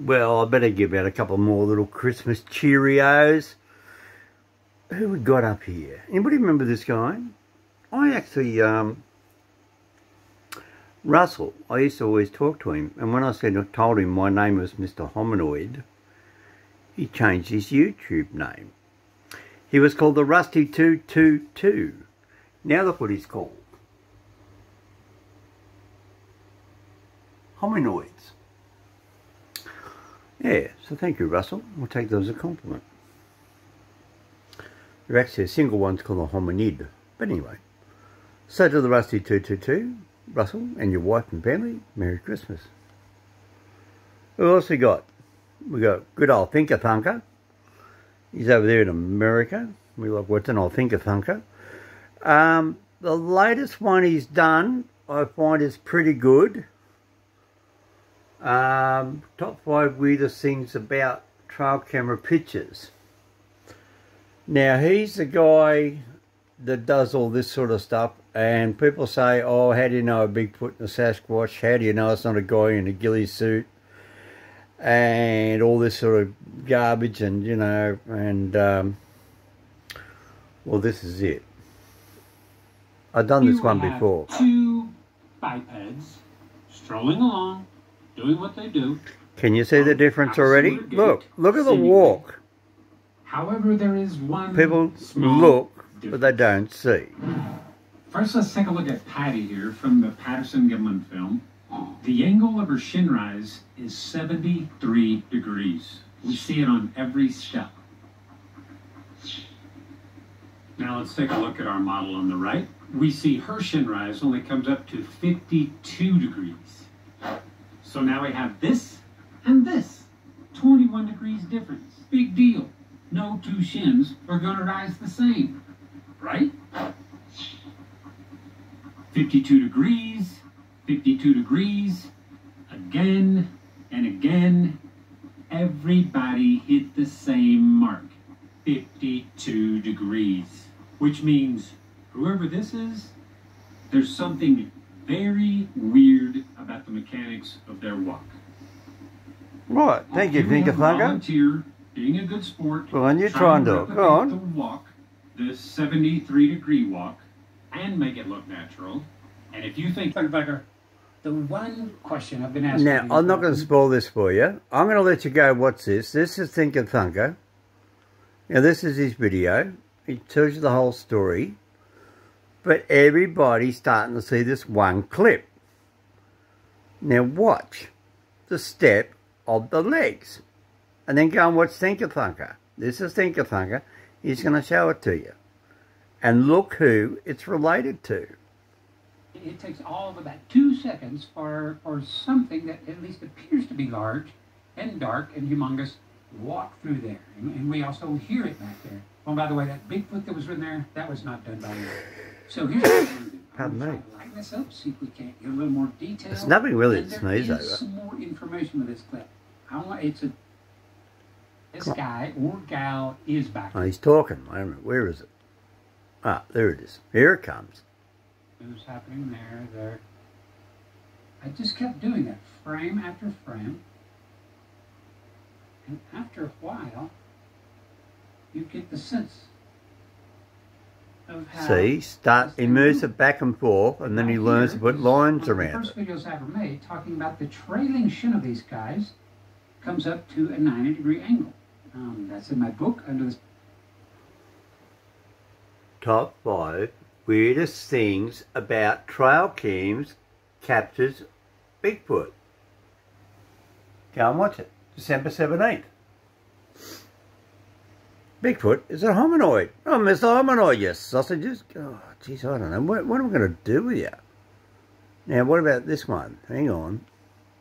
Well, I better give out a couple more little Christmas Cheerios. Who we got up here? Anybody remember this guy? I actually, Russell, I used to always talk to him. And when I told him my name was Mr. Hominoid, he changed his YouTube name. He was called the Rusty 222. Now look what he's called. Hominoids. Yeah, so thank you, Russell. We'll take those as a compliment. There's actually a single one's called a hominid. But anyway, so to the Rusty 222, Russell and your wife and family, Merry Christmas. Who else we got? We got good old Thinker Thunker. He's over there in America. We like watching old Thinker Thunker. The latest one he's done, I find, is pretty good. Top 5 weirdest things about trail camera pictures. Now, he's the guy that does all this sort of stuff, and people say, oh, how do you know a Bigfoot and a Sasquatch? How do you know it's not a guy in a ghillie suit? And all this sort of garbage, and, you know, and, well, this is it. I've done this one before. 2 bipeds strolling along, doing what they do. Can you see the difference already? Look at the walk. However, there is one people look, but they don't see. First, let's take a look at Patty here from the Patterson-Gimlin film. The angle of her shin rise is 73 degrees. We see it on every step. Now let's take a look at our model on the right. We see her shin rise only comes up to 52 degrees. So now we have this and this. 21 degrees difference. Big deal. No 2 shins are going to rise the same, right? 52 degrees, 52 degrees, again and again. Everybody hit the same mark, 52 degrees, which means whoever this is, there's something very weird about the mechanics of their walk. Right, thank you, Thinker Thunker. Volunteer, being a good sport. Well, and you're trying to, go on. The walk, the 73-degree walk, and make it look natural. And if you think, Thunker, the one question I've been asking. Now, I'm not going to spoil this for you. I'm going to let you go. What's this? This is Thinker Thunker. Now, this is his video. He tells you the whole story. But everybody's starting to see this one clip. Now, watch the step of the legs. And then go and watch Thinker Thunker. This is Thinker Thunker. He's going to show it to you. And look who it's related to. It takes all of about 2 seconds for something that at least appears to be large and dark and humongous walk through there. And we also hear it back there. Oh, by the way, that Bigfoot that was in there, that was not done by you. So here's what we're going to do. Pardon me. Lighten this up, see if we can't get a little more detail. There's nothing really to sneeze over. There is some more information with this clip. This guy or gal is back. Oh, he's talking. Wait a minute. Where is it? Ah, there it is. Here it comes. What's happening there? I just kept doing that, frame after frame. And after a while, you get the sense of how... See, he moves it back and forth, and then he learns to put lines around it. The first videos I ever made talking about the trailing shin of these guys comes up to a 90-degree angle. That's in my book under this. Top 5 weirdest things about trail cams captures Bigfoot. Go and watch it. December 17th. Bigfoot is a hominoid. Oh, Mr. Hominoid, yes. Sausages. Oh, jeez, I don't know. What am I going to do with you? Now, what about this one? Hang on.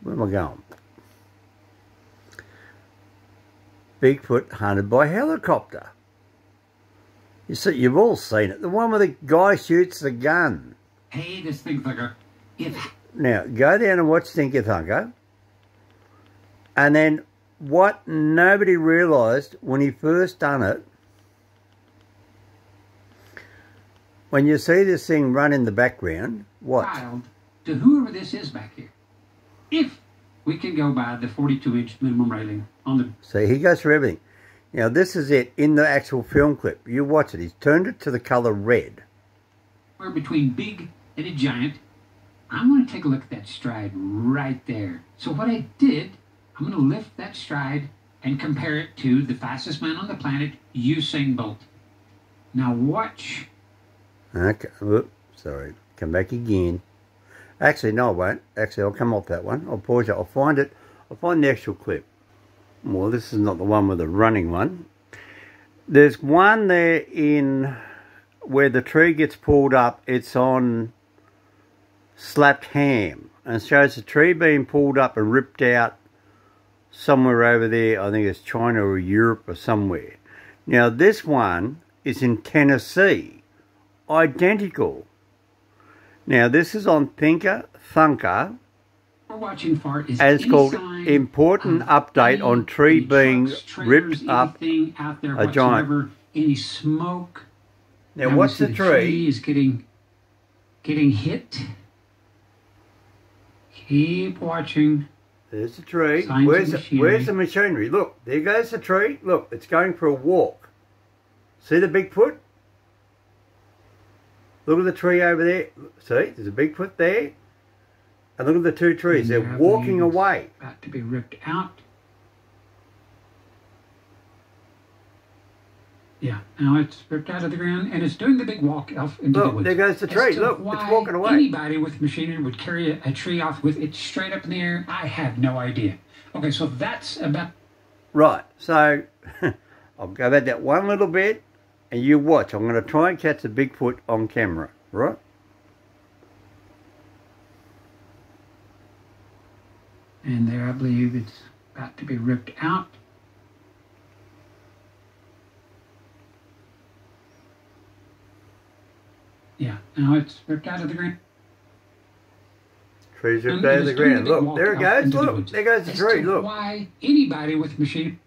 Where am I going? Bigfoot hunted by helicopter. You see, you've all seen it. The one where the guy shoots the gun. Hey, this thing's like a... Now, go down and watch Thinker Thunker. And then what nobody realised when he first done it, when you see this thing run in the background, watch. To whoever this is back here. If we can go by the 42-inch minimum railing on the... See, he goes through everything. Now, this is it in the actual film clip. You watch it. He's turned it to the colour red. We're between big and a giant. I want to take a look at that stride right there. So what I did, I'm going to lift that stride and compare it to the fastest man on the planet, Usain Bolt. Now watch. Okay. Whoop, sorry. Come back again. Actually, no, I won't. Actually, I'll come off that one. I'll pause it. I'll find it. I'll find the actual clip. Well, this is not the one with the running one. There's one there in where the tree gets pulled up. It's on slapped ham. And it shows the tree being pulled up and ripped out somewhere over there. I think it's China or Europe or somewhere. Now, this one is in Tennessee. Identical. Now, this is on Thunker. We're watching for is and it's called Important Update on Tree Being Ripped Up out there a Giant. Any smoke. Now what's the tree? Is getting hit. Keep watching. There's the tree. Where's the machinery? Look, there goes the tree. Look, it's going for a walk. See the Bigfoot? Look at the tree over there. See, there's a Bigfoot there. And look at the two trees. They're walking away. About to be ripped out. Yeah, now it's ripped out of the ground and it's doing the big walk off into the woods. There goes the tree. Look, it's walking away. Anybody with machinery would carry a tree off with it straight up in the air, I have no idea. Okay, so that's about... Right, so I'll go back that one little bit and you watch. I'm going to try and catch the Bigfoot on camera, right? And there, I believe it's about to be ripped out. Yeah, now it's ripped out of the ground. Trees ripped out of the ground. Look, there it goes. Look, there goes the tree. Look. Why anybody with machine...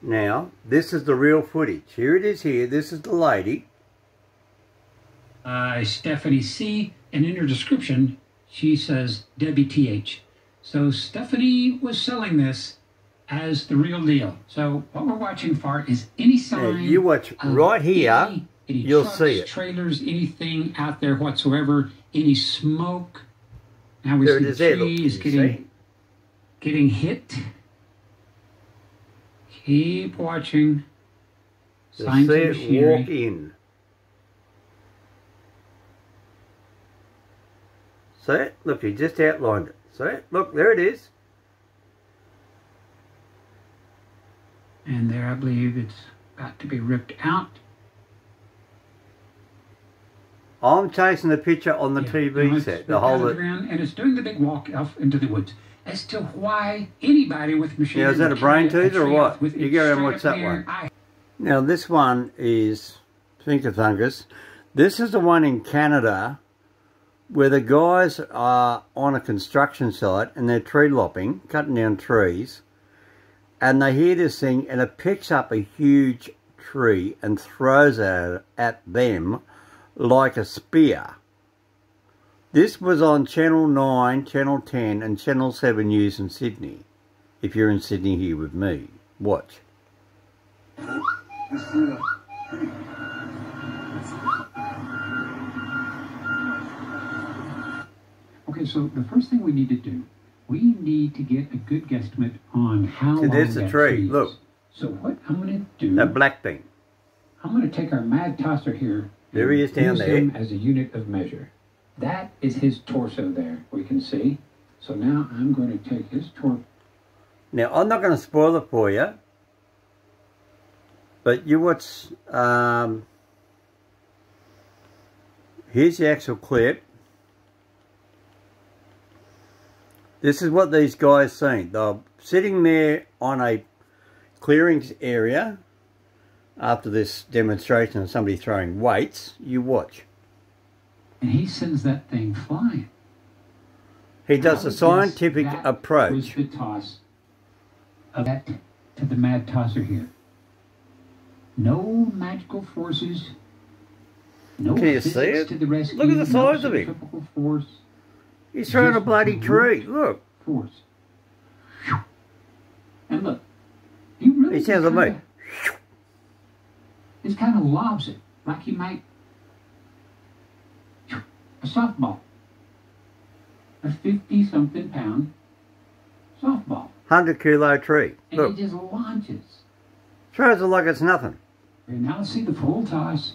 Now, this is the real footage. Here it is here. This is the lady. Stephanie C. And in her description, she says WTH. So Stephanie was selling this as the real deal. So what we're watching for is any sign... You watch right here. Any you'll trucks, see it. Trailers, anything out there whatsoever, any smoke. Now we there see it is the tree is getting hit. Keep watching. Signs of machinery. Walk in. See it? Look, he just outlined it. See it? Look, there it is. And there, I believe it's about to be ripped out. I'm chasing the picture on the TV set. The whole ground, and it's doing the big walk off into the woods. As to why anybody with machinery... Now, is that a brain tooth or what? You go and watch that one. Now, this one is fungus. This is the one in Canada where the guys are on a construction site and they're tree lopping, cutting down trees, and they hear this thing and it picks up a huge tree and throws it at them like a spear. This was on Channel 9, Channel 10 and Channel 7 News in Sydney. If you're in Sydney here with me, watch. Okay, so the first thing we need to do, we need to get a good guesstimate on how long there's the tree. Is. Look. So what I'm going to do... That black thing. I'm going to take our mad tosser here. There he is down there. Use him as a unit of measure. That is his torso there, we can see. So now I'm going to take his torso. Now, I'm not going to spoil it for you. But you watch... here's the actual clip. This is what these guys seen. They're sitting there on a clearings area after this demonstration of somebody throwing weights. You watch. And he sends that thing flying. He does a scientific approach. Was the toss of that to the mad tosser here. No magical forces. No Can you see it? To the rescue, look at the size of him. Force. He's throwing a bloody tree. Look. Force. And look, he really He sounds like me. Just kind of lobs it like he might a softball. A 50-something pound softball. 100-kilo tree. And Look. he just launches. Throws it like it's nothing. And now let's see the full toss.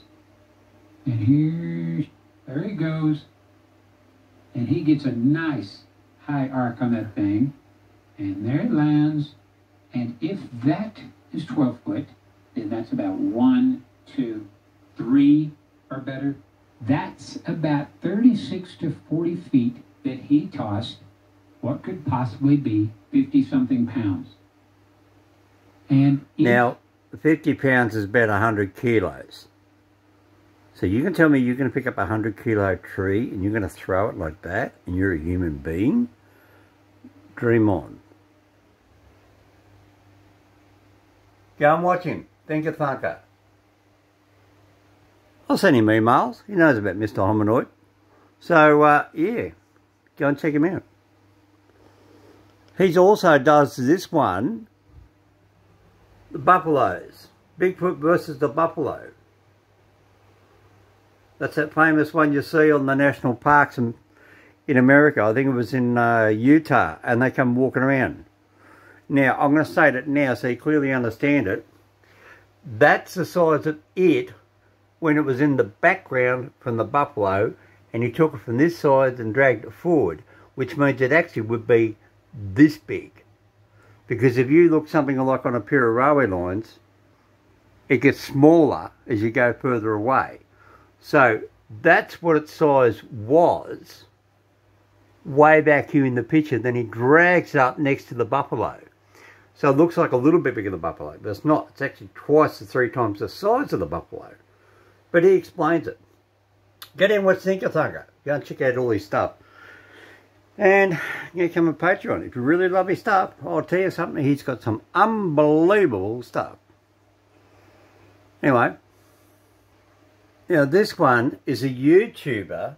And there he goes. And he gets a nice high arc on that thing. And there it lands. And if that is 12 foot, then that's about 1, 2, 3 or better. That's about 36 to 40 feet that he tossed what could possibly be 50-something pounds. And now, 50 pounds is about 100 kilos. So you can tell me you're going to pick up a 100-kilo tree and you're going to throw it like that and you're a human being? Dream on. Go and watch him. Think of Thunker. I'll send him emails. He knows about Mr. Hominoid. So, yeah. Go and check him out. He also does this one, the buffaloes. Bigfoot versus the buffalo. That's that famous one you see on the national parks in America. I think it was in Utah, and they come walking around. Now, I'm going to say it now so you clearly understand it. That's the size of it when it was in the background from the buffalo, and he took it from this side and dragged it forward, which means it actually would be this big. Because if you look something like on a pair of railway lines, it gets smaller as you go further away. So that's what its size was way back here in the picture. Then he drags it up next to the buffalo. So it looks like a little bit bigger than the buffalo, but it's not. It's actually twice to 3 times the size of the buffalo. But he explains it. Get in what's Think of Thunker. Go and check out all his stuff. And you become a Patreon. If you really love his stuff, I'll tell you something. He's got some unbelievable stuff. Anyway. Now this one is a YouTuber.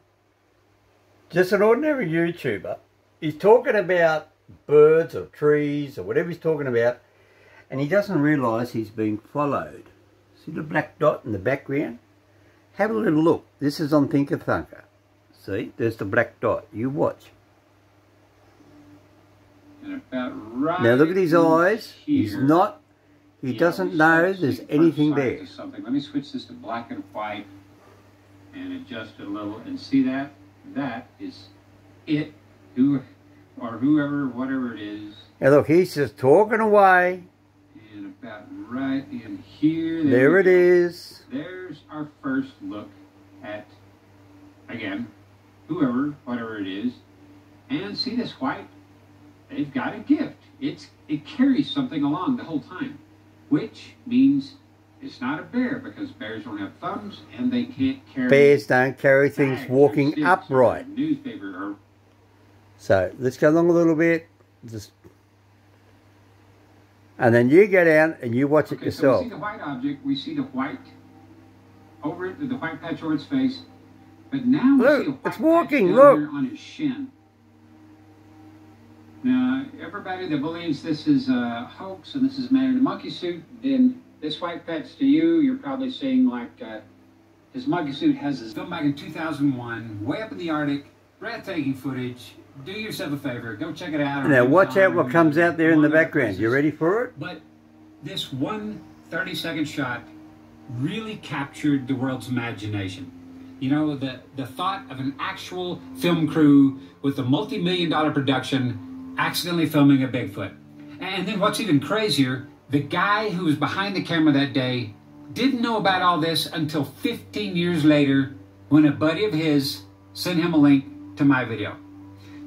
Just an ordinary YouTuber. He's talking about birds or trees or whatever he's talking about. And he doesn't realise he's being followed. See the black dot in the background? Have a little look. This is on Think of Thunker. See, there's the black dot. You watch. And about right now look at his eyes. Here, he's not. He doesn't know there's anything there. Something. Let me switch this to black and white and adjust it a little and see that. That is it. Whoever, whatever it is. Now look, he's just talking away. And about right in here. There it is. There's our first look at, again, whoever, whatever it is. And see this white? They've got a gift. It carries something along the whole time, which means it's not a bear because bears don't have thumbs and they can't carry. Bears don't carry things walking upright. Newspaper or. So let's go along a little bit, and then you go down and you watch it yourself. So we see the white object. We see the white over it, the white patch over its face, but now we see a white it's walking. patch Look, on his shin. Now, everybody that believes this is a hoax and this is a man in a monkey suit, then this white patch to you, you're probably saying like his monkey suit has his film back in 2001, way up in the Arctic, breathtaking footage. Do yourself a favor, go check it out. Now watch out what comes out there in the background. You ready for it? But this one 30-second shot really captured the world's imagination. You know, the thought of an actual film crew with a multi-million-dollar production accidentally filming a Bigfoot. And then what's even crazier, the guy who was behind the camera that day didn't know about all this until 15 years later when a buddy of his sent him a link to my video.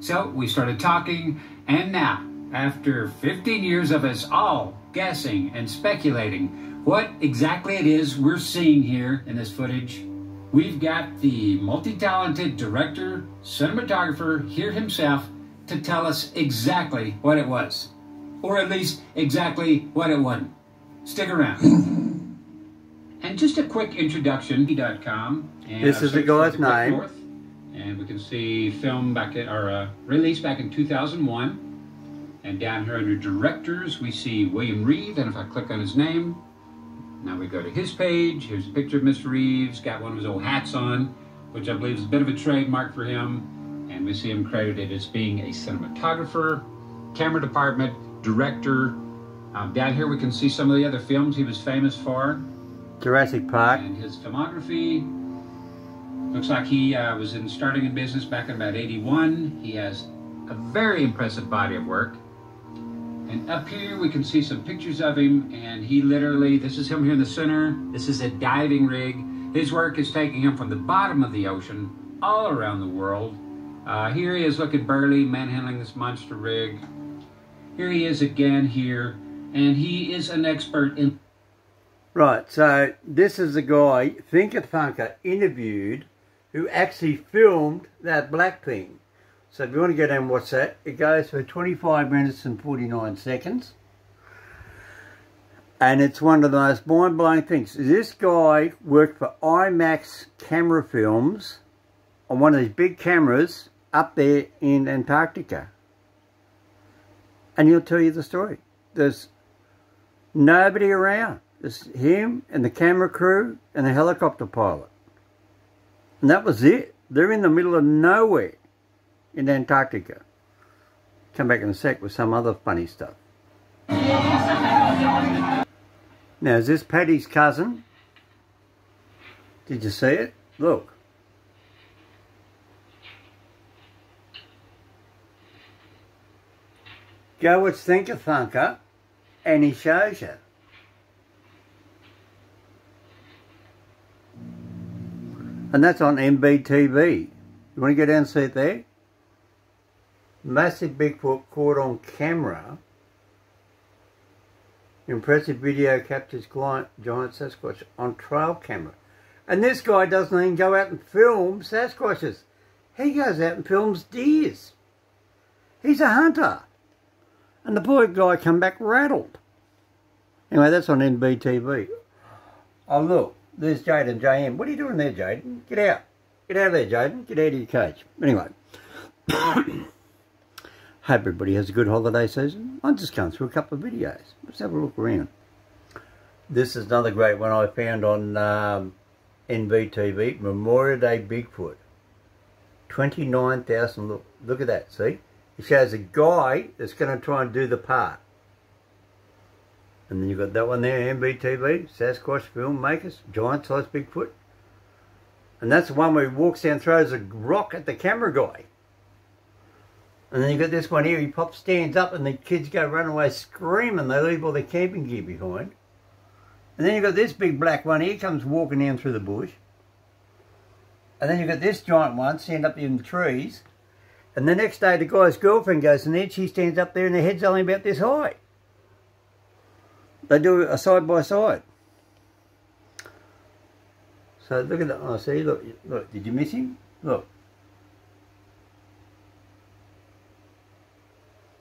So we started talking, and now, after 15 years of us all guessing and speculating what exactly it is we're seeing here in this footage, we've got the multi-talented director, cinematographer here himself to tell us exactly what it was. Or at least exactly what it wasn't. Stick around. And just a quick introduction, .com. This is the guy's name. And we can see film back at, or released back in 2001. And down here under directors, we see William Reeve. And if I click on his name, now we go to his page. Here's a picture of Mr. Reeves, got one of his old hats on, which I believe is a bit of a trademark for him. And we see him credited as being a cinematographer, camera department, director. Down here we can see some of the other films he was famous for. Jurassic Park. And his filmography. Looks like he was starting in business back in about 81. He has a very impressive body of work. And up here we can see some pictures of him, and he literally, this is him here in the center. This is a diving rig. His work is taking him from the bottom of the ocean all around the world. Here he is looking burly, manhandling this monster rig. Here he is again here, and he is an expert in... Right, so this is the guy, Thinker Thunker, interviewed, who actually filmed that black thing. So if you want to go down and watch that, it goes for 25 minutes and 49 seconds. And it's one of the most mind-blowing things. This guy worked for IMAX camera films on one of these big cameras up there in Antarctica. And he'll tell you the story. There's nobody around. It's him and the camera crew and the helicopter pilot. And that was it. They're in the middle of nowhere in Antarctica. Come back in a sec with some other funny stuff. Now, is this Paddy's cousin? Did you see it? Look. Go with Thinker Thunker and he shows you. And that's on MBTV. You want to go down and see it there? Massive Bigfoot caught on camera. Impressive video captures giant Sasquatch on trail camera. And this guy doesn't even go out and film Sasquatches. He goes out and films deers. He's a hunter. And the poor guy come back rattled. Anyway, that's on NBTV. Oh, look. There's Jaden, JM. What are you doing there, Jaden? Get out. Get out of there, Jaden. Get out of your cage. Anyway. Hope everybody has a good holiday season. I'm just going through a couple of videos. Let's have a look around. This is another great one I found on NBTV. Memorial Day Bigfoot. 29,000. Look at that, see? It shows a guy that's going to try and do the part. And then you've got that one there, MBTV, Sasquatch filmmakers, giant-sized Bigfoot. And that's the one where he walks down, throws a rock at the camera guy. And then you've got this one here, he pops, stands up, and the kids go run away screaming. They leave all their camping gear behind. And then you've got this big black one here, comes walking down through the bush. And then you've got this giant one, stand up in the trees. And the next day, the guy's girlfriend goes, and then she stands up there, and their head's only about this high. They do a side by side. So look at that. Oh, see, look, did you miss him? Look.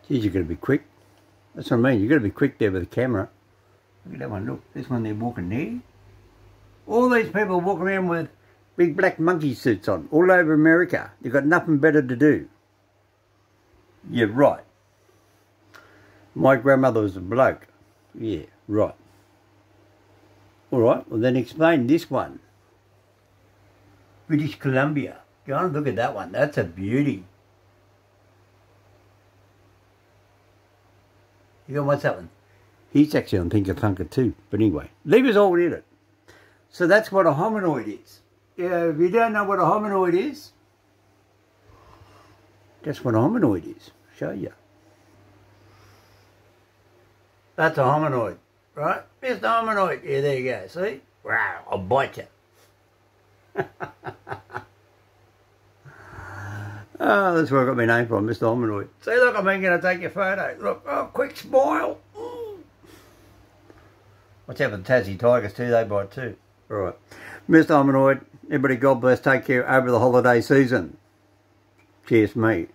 Geez, you've got to be quick. That's what I mean. You've got to be quick there with the camera. Look at that one. Look, this one they're walking there. All these people walk around with big black monkey suits on all over America. You've got nothing better to do. You're right. My grandmother was a bloke. Yeah, right. All right, well then explain this one. British Columbia. Go on, look at that one. That's a beauty. You go, what's that one? He's actually on Thinker Thunker too. But anyway, leave us all in it. So that's what a hominoid is. If you don't know what a hominoid is, that's what a hominoid is. Show you. That's a hominoid, right? Mr. Hominoid. Yeah, there you go. See? Wow, I'll bite you. Oh, that's where I got my name from, Mr. Hominoid. See, look, I'm going to take your photo. Look, oh, quick smile. Watch out for the Tassie Tigers too, they bite too. All right. Mr. Hominoid, everybody God bless, take care over the holiday season. Cheers, mate.